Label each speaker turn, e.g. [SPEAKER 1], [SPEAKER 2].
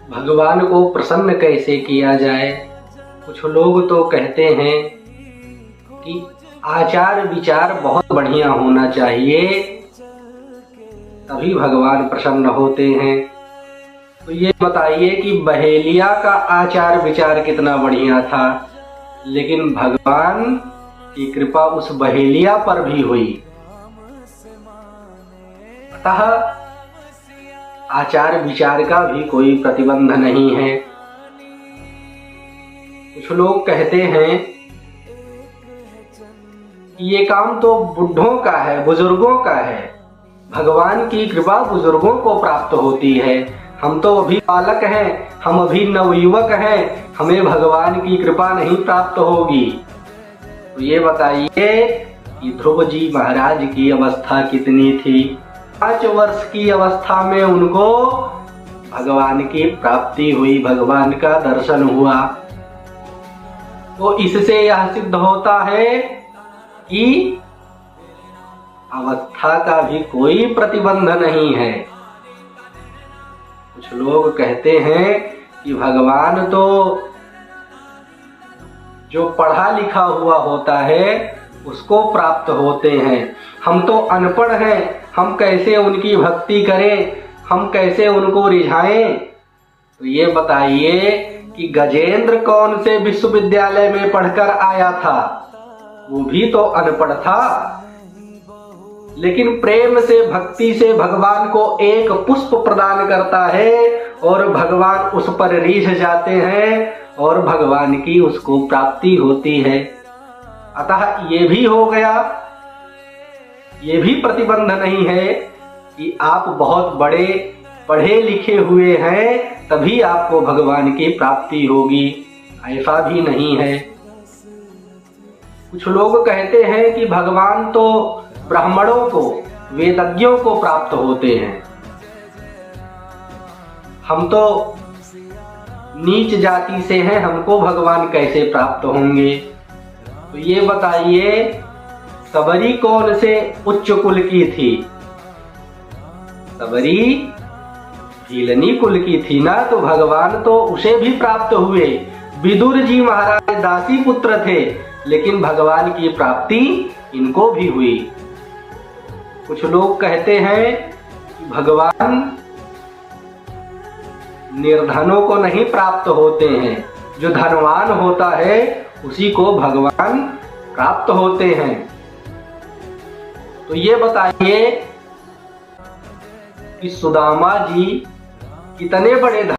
[SPEAKER 1] भगवान को प्रसन्न कैसे किया जाए। कुछ लोग तो कहते हैं कि आचार विचार बहुत बढ़िया होना चाहिए, तभी भगवान प्रसन्न होते हैं। तो ये बताइए कि बहेलिया का आचार विचार कितना बढ़िया था, लेकिन भगवान की कृपा उस बहेलिया पर भी हुई। अतः आचार विचार का भी कोई प्रतिबंध नहीं है। कुछ लोग कहते हैं कि ये काम तो बुढ़ों का है, बुजुर्गों का है, भगवान की कृपा बुजुर्गों को प्राप्त होती है। हम तो अभी बालक हैं, हम अभी नवयुवक हैं, हमें भगवान की कृपा नहीं प्राप्त होगी। तो ये बताइए कि ध्रुव जी महाराज की अवस्था कितनी थी। 5 वर्ष की अवस्था में उनको भगवान की प्राप्ति हुई, भगवान का दर्शन हुआ। तो इससे यह सिद्ध होता है कि अवस्था का भी कोई प्रतिबंध नहीं है। कुछ लोग कहते हैं कि भगवान तो जो पढ़ा लिखा हुआ होता है उसको प्राप्त होते हैं, हम तो अनपढ़ हैं, हम कैसे उनकी भक्ति करें, हम कैसे उनको रिझाएं। तो ये बताइए कि गजेंद्र कौन से विश्वविद्यालय में पढ़कर आया था, वो भी तो अनपढ़ था, लेकिन प्रेम से भक्ति से भगवान को एक पुष्प प्रदान करता है और भगवान उस पर रीझ जाते हैं और भगवान की उसको प्राप्ति होती है। अतः ये भी हो गया, ये भी प्रतिबंध नहीं है कि आप बहुत बड़े पढ़े लिखे हुए हैं तभी आपको भगवान की प्राप्ति होगी, ऐसा भी नहीं है। कुछ लोग कहते हैं कि भगवान तो ब्राह्मणों को, वेदज्ञों को प्राप्त होते हैं, हम तो नीच जाति से हैं, हमको भगवान कैसे प्राप्त होंगे। तो ये बताइए सबरी कौन से उच्च कुल की थी, सबरी भीलनी कुल की थी ना, तो भगवान तो उसे भी प्राप्त हुए। विदुर जी महाराज दासी पुत्र थे, लेकिन भगवान की प्राप्ति इनको भी हुई। कुछ लोग कहते हैं कि भगवान निर्धनों को नहीं प्राप्त होते हैं, जो धनवान होता है उसी को भगवान प्राप्त होते हैं। तो ये बताइए कि सुदामा जी कितने बड़े